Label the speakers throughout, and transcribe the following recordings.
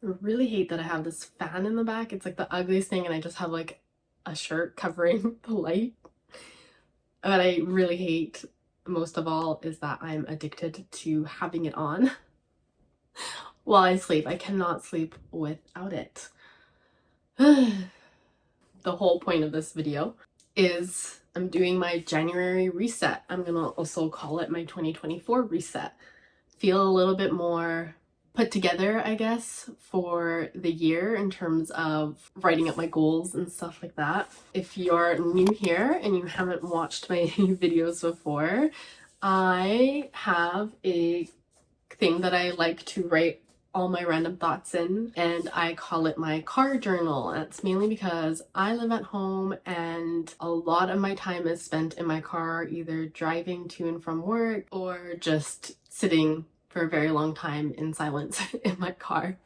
Speaker 1: I really hate that I have this fan in the back. It's like the ugliest thing, and I just have like a shirt covering the light. What I really hate most of all is that I'm addicted to having it on while I sleep. I cannot sleep without it. The whole point of this video is I'm doing my January reset. I'm gonna also call it my 2024 reset. Feel a little bit more put together, I guess, for the year in terms of writing up my goals and stuff like that. If you're new here and you haven't watched my videos before, I have a thing that I like to write all my random thoughts in, and I call it my car journal. That's mainly because I live at home and a lot of my time is spent in my car, either driving to and from work or just sitting for a very long time in silence in my car.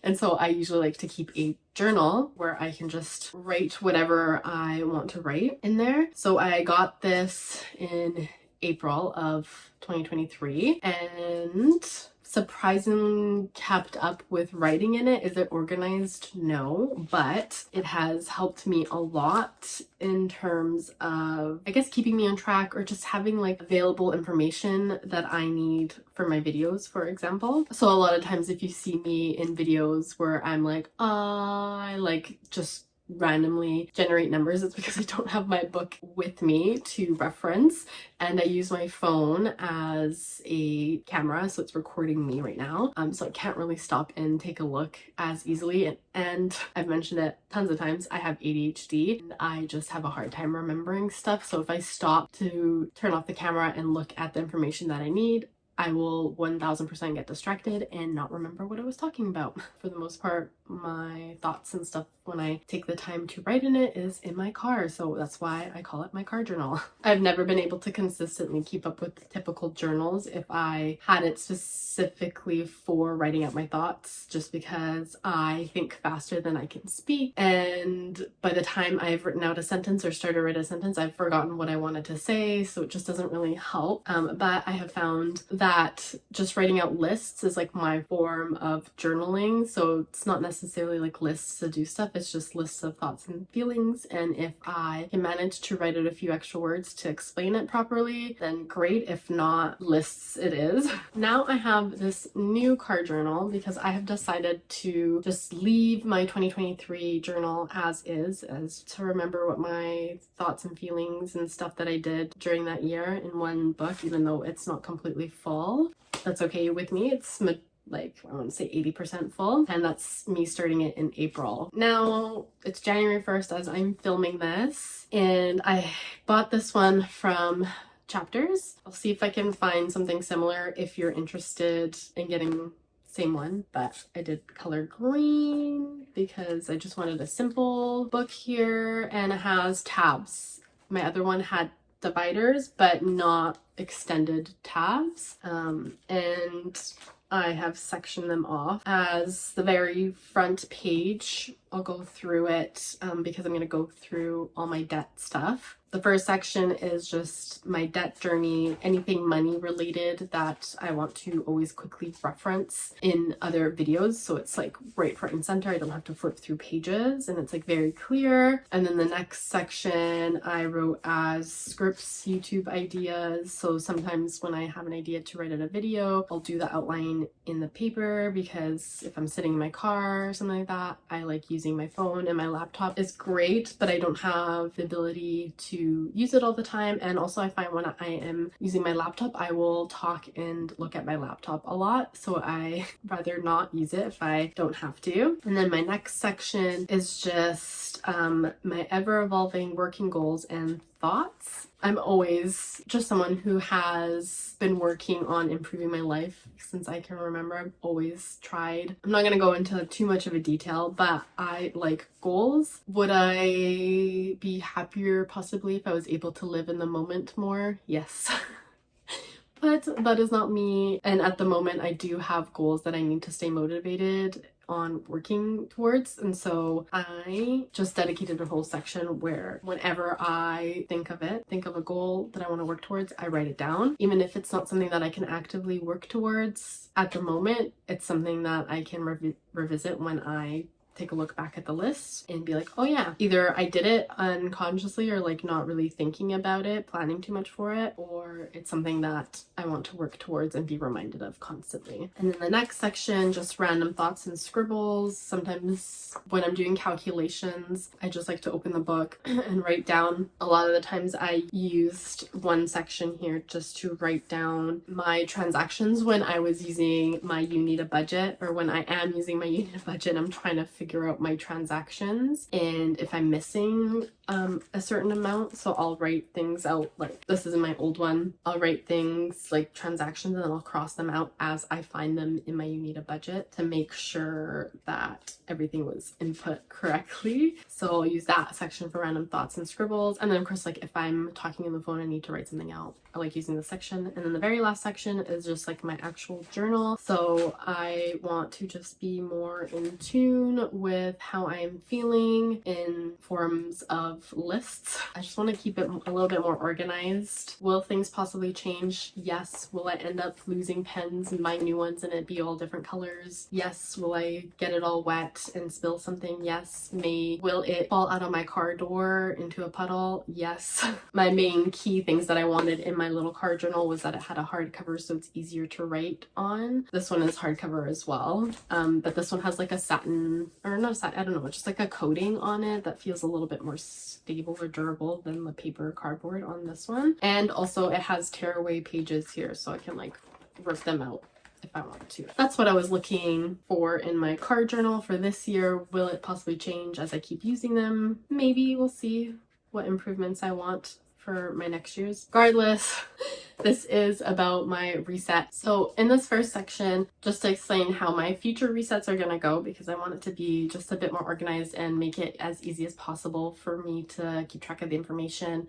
Speaker 1: And so I usually like to keep a journal where I can just write whatever I want to write in there. So I got this in April of 2023 and surprisingly kept up with writing in it. Is it organized? No, but it has helped me a lot in terms of, I guess, keeping me on track or just having like available information that I need for my videos, for example. So a lot of times if you see me in videos where I'm like, I like just randomly generate numbers, it's because I don't have my book with me to reference, and I use my phone as a camera, so it's recording me right now, so I can't really stop and take a look as easily. And I've mentioned it tons of times, I have ADHD and I just have a hard time remembering stuff, so if I stop to turn off the camera and look at the information that I need, I will 1000% get distracted and not remember what I was talking about. For the most part, my thoughts and stuff when I take the time to write in it is in my car, so that's why I call it my car journal. I've never been able to consistently keep up with typical journals if I had it specifically for writing out my thoughts, just because I think faster than I can speak, and by the time I've written out a sentence or started to write a sentence, I've forgotten what I wanted to say, so it just doesn't really help. But I have found that just writing out lists is like my form of journaling, so it's not necessarily like lists to do stuff, it's just lists of thoughts and feelings, and if I can manage to write out a few extra words to explain it properly, then great. If not, lists it is. Now I have this new car journal because I have decided to just leave my 2023 journal as is, as to remember what my thoughts and feelings and stuff that I did during that year in one book, even though it's not completely full. That's okay with me. It's like, I want to say 80% full, and that's me starting it in April. Now it's January 1st as I'm filming this, and I bought this one from Chapters. I'll see if I can find something similar if you're interested in getting same one, but I did color green because I just wanted a simple book here, and it has tabs. My other one had dividers but not extended tabs, and I have sectioned them off. As the very front page, I'll go through it because I'm going to go through all my debt stuff. The first section is just my debt journey, anything money related that I want to always quickly reference in other videos. So it's like right front and center. I don't have to flip through pages, and it's like very clear. And then the next section I wrote as scripts, YouTube ideas. So sometimes when I have an idea to write out a video, I'll do the outline in the paper, because if I'm sitting in my car or something like that, I like using my phone, and my laptop is great, but I don't have the ability to use it all the time. And also I find when I am using my laptop, I will talk and look at my laptop a lot, so I rather not use it if I don't have to. And then my next section is just my ever-evolving working goals and thoughts. I'm always just someone who has been working on improving my life since I can remember. I've always tried. I'm not going to go into too much of a detail, but I like goals. Would I be happier possibly if I was able to live in the moment more? Yes. But that is not me, and at the moment I do have goals that I need to stay motivated on working towards. And so I just dedicated a whole section where whenever I think of a goal that I want to work towards, I write it down. Even if it's not something that I can actively work towards at the moment, it's something that I can revisit when I take a look back at the list and be like, oh yeah, either I did it unconsciously or like not really thinking about it, planning too much for it, or it's something that I want to work towards and be reminded of constantly. And then the next section, just random thoughts and scribbles. Sometimes when I'm doing calculations, I just like to open the book and write down. A lot of the times I used one section here just to write down my transactions when I was using my You Need a Budget, or when I am using my You Need a Budget, I'm trying to figure out my transactions and if I'm missing a certain amount. So I'll write things out, like this is in my old one. I'll write things like transactions and then I'll cross them out as I find them in my You Need a Budget to make sure that everything was input correctly. So I'll use that section for random thoughts and scribbles. And then of course, like if I'm talking on the phone, I need to write something out, I like using this section. And then the very last section is just like my actual journal. So I want to just be more in tune with how I am feeling in forms of lists. I just want to keep it a little bit more organized. Will things possibly change? Yes. Will I end up losing pens and buying new ones and it be all different colors? Yes. Will I get it all wet and spill something? Yes. Will it fall out of my car door into a puddle? Yes. My main key things that I wanted in my little card journal was that it had a hardcover so it's easier to write on. This one is hardcover as well, but this one has like a satin, or not a satin, I don't know, it's just like a coating on it that feels a little bit more stable or durable than the paper cardboard on this one. And also it has tearaway pages here so I can like rip them out if I want to. That's what I was looking for in my card journal for this year. Will it possibly change as I keep using them? Maybe. We'll see what improvements I want for my next year's. Regardless, this is about my reset. So in this first section, just to explain how my future resets are gonna go, because I want it to be just a bit more organized and make it as easy as possible for me to keep track of the information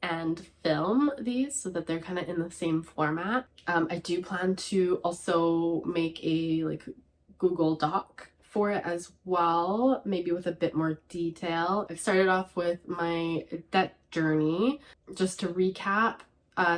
Speaker 1: and film these so that they're kind of in the same format. I do plan to also make a like Google Doc for it as well, maybe with a bit more detail. I started off with my debt journey. Just to recap,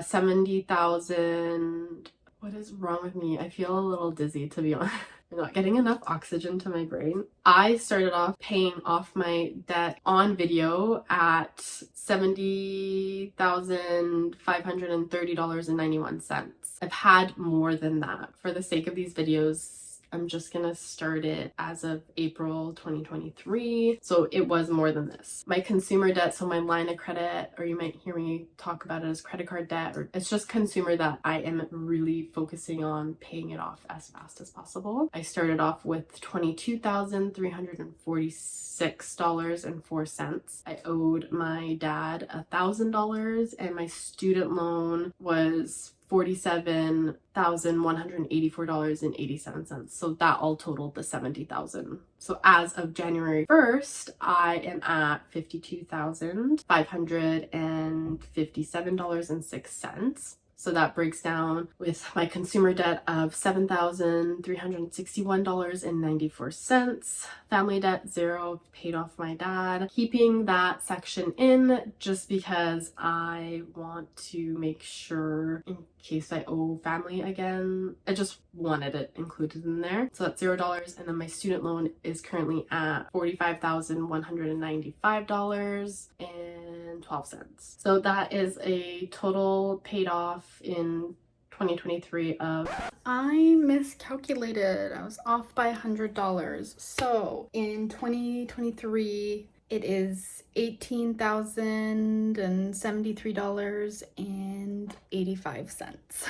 Speaker 1: 70,000. What is wrong with me? I feel a little dizzy, to be honest. I'm not getting enough oxygen to my brain. I started off paying off my debt on video at $70,530.91. I've had more than that. For the sake of these videos, I'm just gonna start it as of April 2023. So it was more than this. My consumer debt, so my line of credit, or you might hear me talk about it as credit card debt, or it's just consumer debt. I am really focusing on paying it off as fast as possible. I started off with $22,346.04. I owed my dad $1,000 and my student loan was $47,184.87. So that all totaled the $70,000. So as of January 1st, I am at $52,557.06. So that breaks down with my consumer debt of $7,361.94. Family debt, $0, paid off my dad. Keeping that section in just because I want to make sure in case I owe family again. I just wanted it included in there. So that's $0. And then my student loan is currently at $45,195.12. So that is a total paid off in 2023 of... I miscalculated. I was off by $100. So in 2023, it is $18,073.85.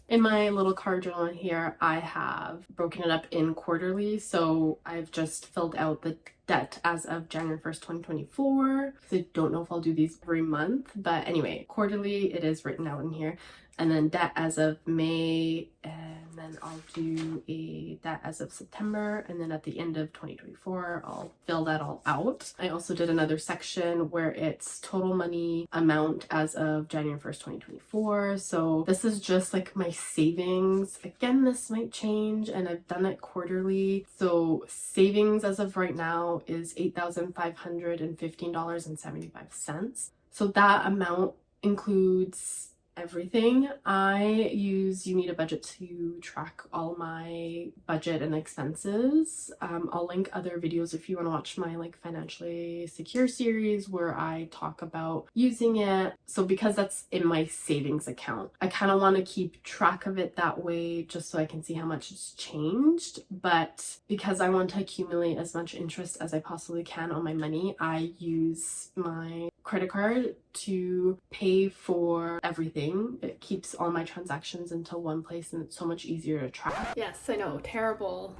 Speaker 1: In my little card journal here, I have broken it up in quarterly. So I've just filled out the debt as of January 1st, 2024. So I don't know if I'll do these every month, but anyway, quarterly it is written out in here. And then debt as of May, and then I'll do a debt as of September, and then at the end of 2024 I'll fill that all out. I also did another section where it's total money amount as of January 1st, 2024. So this is just like my savings. Again, this might change, and I've done it quarterly. So savings as of right now is $8,515.75. So that amount includes everything. I use You Need a Budget to track all my budget and expenses. I'll link other videos if you want to watch my like financially secure series where I talk about using it. So because that's in my savings account, I kind of want to keep track of it that way just so I can see how much it's changed. But because I want to accumulate as much interest as I possibly can on my money, I use my credit card to pay for everything. It keeps all my transactions into one place and it's so much easier to track.
Speaker 2: Yes, I know, terrible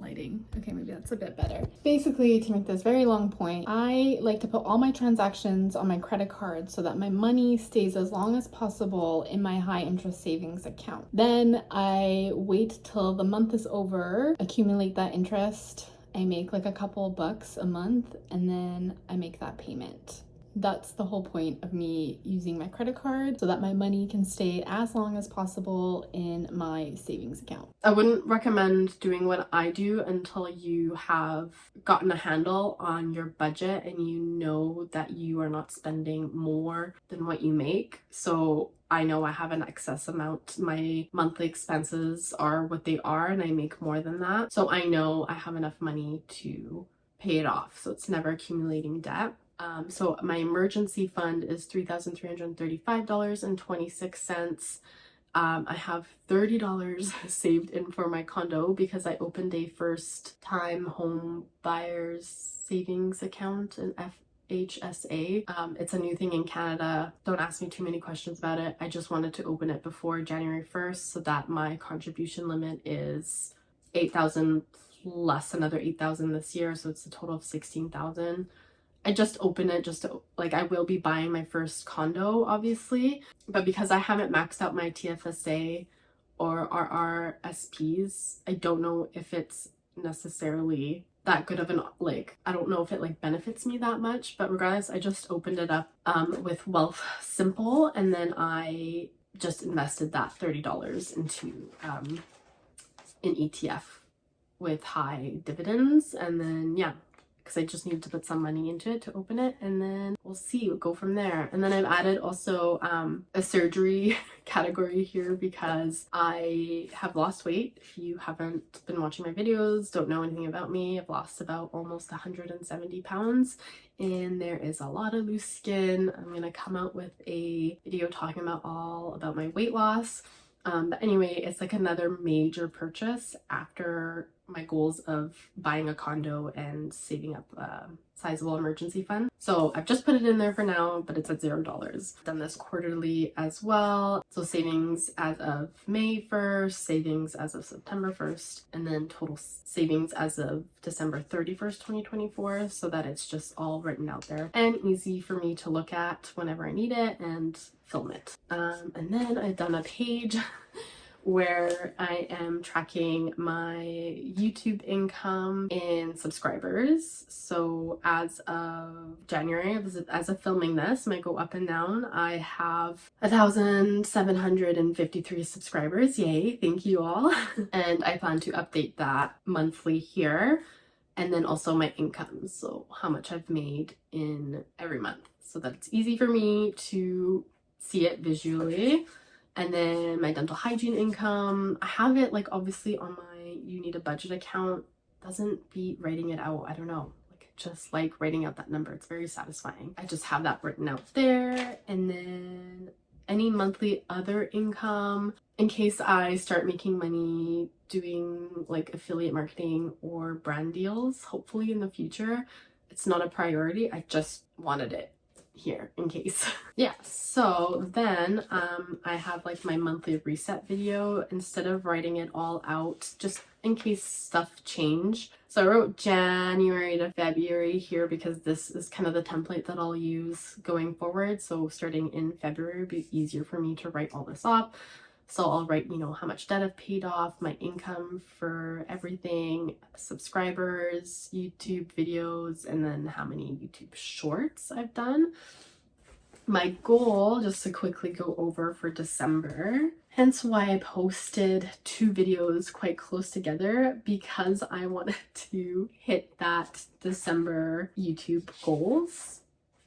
Speaker 2: lighting. Okay, maybe that's a bit better. Basically, to make this very long point, I like to put all my transactions on my credit card so that my money stays as long as possible in my high interest savings account. Then I wait till the month is over, accumulate that interest. I make like a couple bucks a month and then I make that payment. That's the whole point of me using my credit card, so that my money can stay as long as possible in my savings account.
Speaker 1: I wouldn't recommend doing what I do until you have gotten a handle on your budget and you know that you are not spending more than what you make. So I know I have an excess amount. My monthly expenses are what they are and I make more than that. So I know I have enough money to pay it off. So it's never accumulating debt. So my emergency fund is $3,335.26. I have $30 saved in for my condo because I opened a first time home buyers savings account, an FHSA. It's a new thing in Canada. Don't ask me too many questions about it. I just wanted to open it before January 1st so that my contribution limit is $8,000 plus another $8,000 this year. So it's a total of $16,000. I just opened it just to, like, I will be buying my first condo, obviously, but because I haven't maxed out my TFSA or RRSPs, I don't know if it's necessarily that good of an, like, I don't know if it like benefits me that much, but regardless, I just opened it up with Wealth Simple, and then I just invested that $30 into an ETF with high dividends, and then yeah, because I just needed to put some money into it to open it, and then we'll see, we'll go from there. And then I've added also a surgery category here because I have lost weight. If you haven't been watching my videos, don't know anything about me, I've lost about almost 170 pounds and there is a lot of loose skin. I'm gonna come out with a video talking about my weight loss. But anyway, it's like another major purchase after my goals of buying a condo and saving up a sizable emergency fund. So I've just put it in there for now, but it's at $0. I've done this quarterly as well. So savings as of May 1st, savings as of September 1st, and then total savings as of December 31st, 2024, so that it's just all written out there and easy for me to look at whenever I need it and film it. And then I've done a page where I am tracking my YouTube income in subscribers. So as of January, as of filming this, might go up and down, I have 1,753 subscribers. Yay, thank you all. And I plan to update that monthly here. And then also my income, so how much I've made in every month, so that it's easy for me to see it visually. And then my dental hygiene income, I have it like obviously on my You Need a Budget account. Doesn't beat writing it out, I don't know, like just like writing out that number, it's very satisfying. I just have that written out there. And then any monthly other income, in case I start making money doing like affiliate marketing or brand deals, hopefully in the future. It's not a priority, I just wanted it here in case. Yeah, so then I have like my monthly reset video instead of writing it all out just in case stuff change. So I wrote January to February here because this is kind of the template that I'll use going forward. So starting in February would be easier for me to write all this off. So I'll write, you know, how much debt I've paid off, my income for everything, subscribers, YouTube videos, and then how many YouTube shorts I've done. My goal, just to quickly go over for December, hence why I posted 2 videos quite close together, because I wanted to hit that December YouTube goals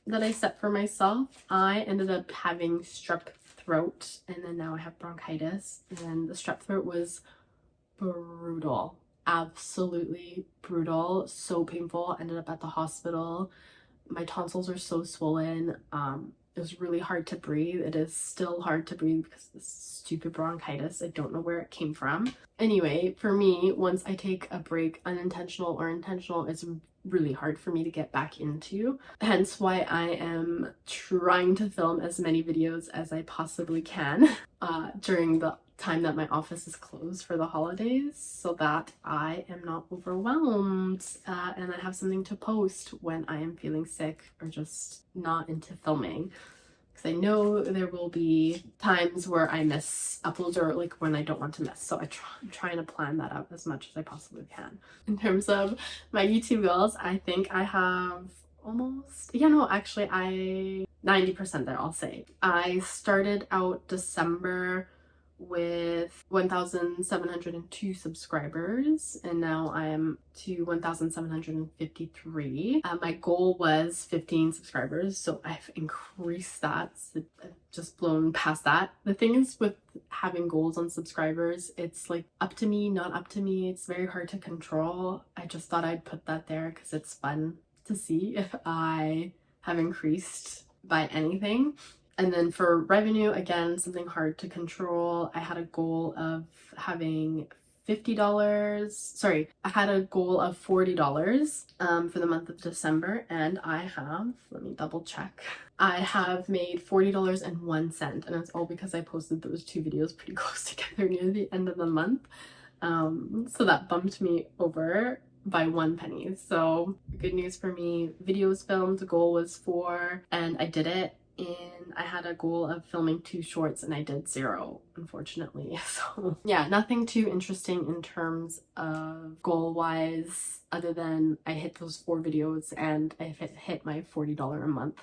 Speaker 1: that I set for myself. I ended up having strep throat, and then now I have bronchitis, and the strep throat was brutal, absolutely brutal, so painful. Ended up at the hospital. My tonsils are so swollen. It was really hard to breathe. It is still hard to breathe because of this stupid bronchitis. I don't know where it came from. Anyway, for me, once I take a break, unintentional or intentional, it's really hard for me to get back into. Hence why I am trying to film as many videos as I possibly can during the time that my office is closed for the holidays, so that I am not overwhelmed and I have something to post when I am feeling sick or just not into filming. Because I know there will be times where I miss uploads or like when I don't want to miss, so I'm trying to plan that out as much as I possibly can. In terms of my YouTube goals, I think I have almost, yeah, no, actually I 90% there, I'll say. I started out December with 1,702 subscribers, and now I am to 1,753. My goal was 15 subscribers, so I've increased that. So I've just blown past that. The thing is with having goals on subscribers, it's like up to me, not up to me. It's very hard to control. I just thought I'd put that there because it's fun to see if I have increased by anything. And then for revenue, again, something hard to control. I had a goal of having $50. Sorry, I had a goal of $40 for the month of December, and I have, let me double check. I have made $40.01, and it's all because I posted those 2 videos pretty close together near the end of the month. So that bumped me over by 1 penny. So good news for me. Videos filmed, the goal was 4, and I did it. And I had a goal of filming 2 shorts and I did 0, unfortunately. So yeah, nothing too interesting in terms of goal wise, other than I hit those 4 videos and I hit my $40 a month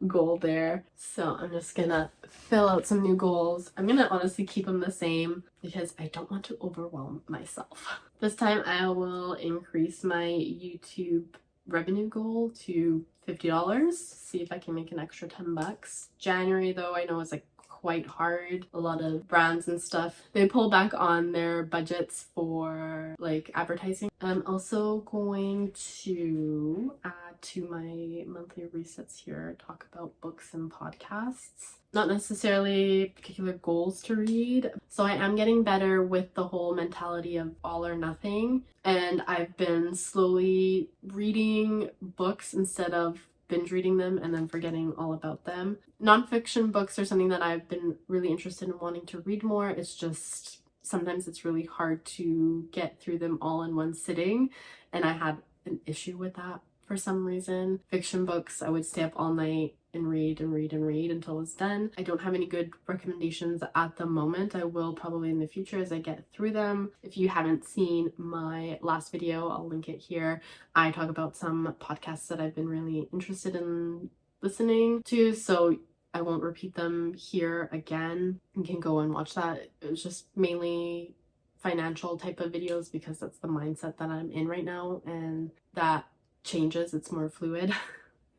Speaker 1: goal there. So I'm just gonna fill out some new goals. I'm gonna honestly keep them the same because I don't want to overwhelm myself. This time I will increase my YouTube revenue goal to $50, see if I can make an extra $10. January though, I know it's like quite hard. A lot of brands and stuff, they pull back on their budgets for like advertising. I'm also going to add to my monthly resets here, talk about books and podcasts. Not necessarily particular goals to read. So I am getting better with the whole mentality of all or nothing. And I've been slowly reading books instead of binge reading them and then forgetting all about them. Nonfiction books are something that I've been really interested in wanting to read more. It's just sometimes it's really hard to get through them all in one sitting, and I had an issue with that for some reason. Fiction books, I would stay up all night and read and read and read until it's done. I don't have any good recommendations at the moment. I will probably in the future as I get through them. If you haven't seen my last video, I'll link it here. I talk about some podcasts that I've been really interested in listening to, so I won't repeat them here again. You can go and watch that. It was just mainly financial type of videos because that's the mindset that I'm in right now, and that changes. It's more fluid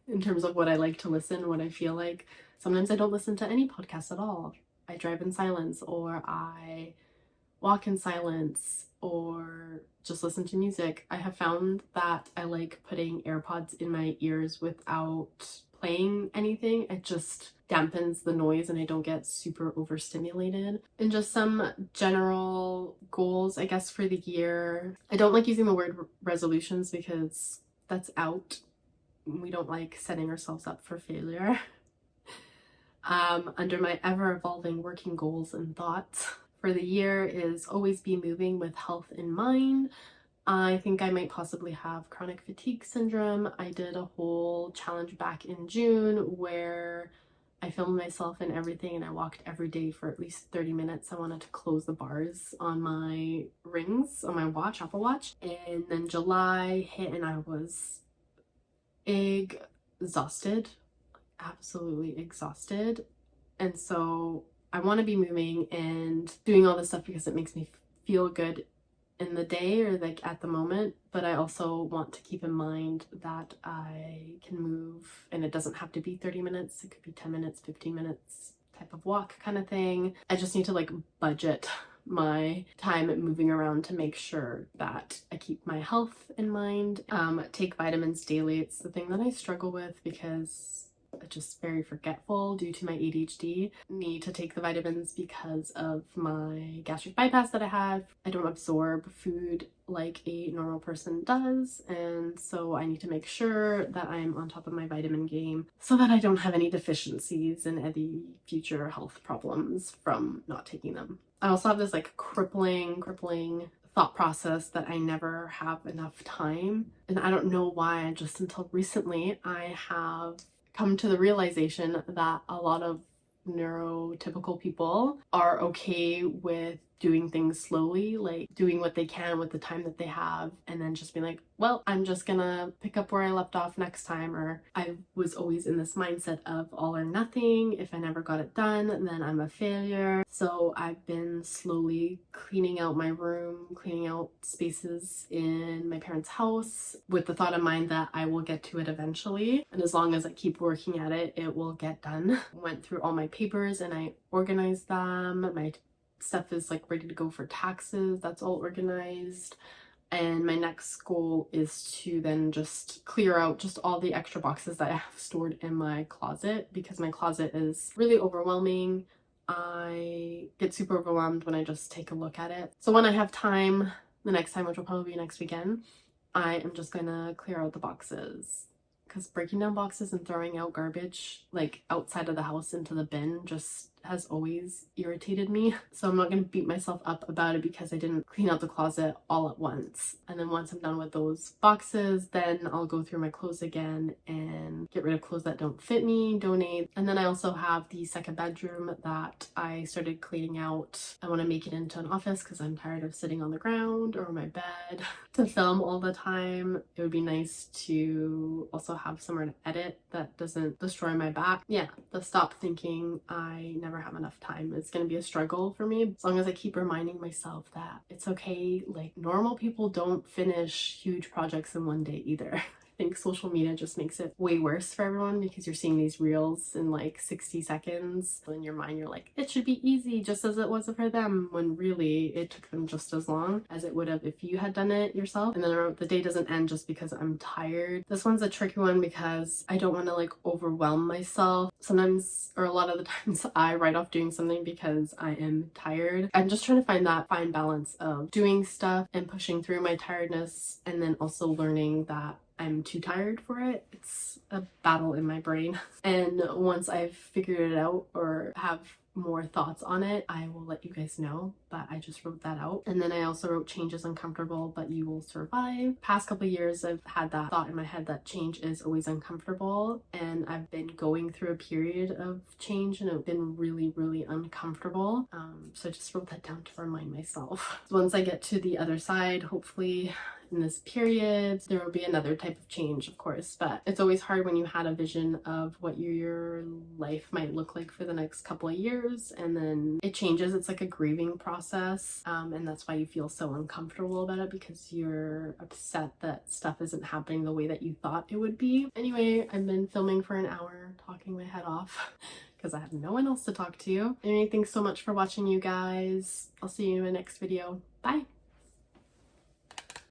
Speaker 1: in terms of what I like to listen, what I feel like. Sometimes I don't listen to any podcasts at all. I drive in silence, or I walk in silence, or just listen to music. I have found that I like putting AirPods in my ears without playing anything. It just dampens the noise and I don't get super overstimulated. And just some general goals, I guess, for the year. I don't like using the word resolutions because that's out we don't like setting ourselves up for failure. Under my ever-evolving working goals and thoughts for the year is always be moving with health in mind. I think I might possibly have chronic fatigue syndrome. I did a whole challenge back in June where I filmed myself and everything, and I walked every day for at least 30 minutes. I wanted to close the bars on my rings, on my watch, Apple Watch. And then July hit and I was exhausted, absolutely exhausted. And so I want to be moving and doing all this stuff because it makes me feel good in the day or like at the moment, but I also want to keep in mind that I can move and it doesn't have to be 30 minutes. It could be 10 minutes, 15 minutes type of walk kind of thing. I just need to like budget my time moving around to make sure that I keep my health in mind. Take vitamins daily. It's the thing that I struggle with because I'm just very forgetful due to my ADHD. Need to take the vitamins because of my gastric bypass that I have. I don't absorb food like a normal person does, and so I need to make sure that I'm on top of my vitamin game so that I don't have any deficiencies and any future health problems from not taking them. I also have this like crippling thought process that I never have enough time, and I don't know why. Just until recently I have come to the realization that a lot of neurotypical people are okay with doing things slowly, like doing what they can with the time that they have, and then just being like, well, I'm just gonna pick up where I left off next time. Or I was always in this mindset of all or nothing. If I never got it done, then I'm a failure. So I've been slowly cleaning out my room, cleaning out spaces in my parents' house with the thought in mind that I will get to it eventually. And as long as I keep working at it, it will get done. Went through all my papers and I organized them. My stuff is like ready to go for taxes. That's all organized. And my next goal is to then just clear out just all the extra boxes that I have stored in my closet because my closet is really overwhelming. I get super overwhelmed when I just take a look at it. So when I have time, the next time, which will probably be next weekend, I am just gonna clear out the boxes. Because breaking down boxes and throwing out garbage like outside of the house into the bin just has always irritated me. So I'm not going to beat myself up about it because I didn't clean out the closet all at once. And then once I'm done with those boxes, then I'll go through my clothes again and get rid of clothes that don't fit me, donate. And then I also have the second bedroom that I started cleaning out. I want to make it into an office because I'm tired of sitting on the ground or my bed to film all the time. It would be nice to also have somewhere to edit that doesn't destroy my back. Yeah, the stop thinking I never have enough time is going to be a struggle for me, as long as I keep reminding myself that it's okay. Like, normal people don't finish huge projects in one day either. I think social media just makes it way worse for everyone because you're seeing these reels in like 60 seconds. In your mind, you're like, it should be easy just as it was for them, when really it took them just as long as it would have if you had done it yourself. And then the day doesn't end just because I'm tired. This one's a tricky one because I don't want to like overwhelm myself. Sometimes, or a lot of the times, I write off doing something because I am tired. I'm just trying to find that fine balance of doing stuff and pushing through my tiredness, and then also learning that I'm too tired for it. It's a battle in my brain. And once I've figured it out or have more thoughts on it, I will let you guys know, but I just wrote that out. And then I also wrote change is uncomfortable, but you will survive. Past couple of years, I've had that thought in my head that change is always uncomfortable, and I've been going through a period of change and it's been really uncomfortable. So I just wrote that down to remind myself. Once I get to the other side, hopefully in this period, there will be another type of change, of course, but it's always hard when you had a vision of what your life might look like for the next couple of years, and then it changes. It's like a grieving process, and that's why you feel so uncomfortable about it, because you're upset that stuff isn't happening the way that you thought it would be. Anyway, I've been filming for an hour, talking my head off because I have no one else to talk to. Anyway, thanks so much for watching, you guys. I'll see you in my next video. Bye!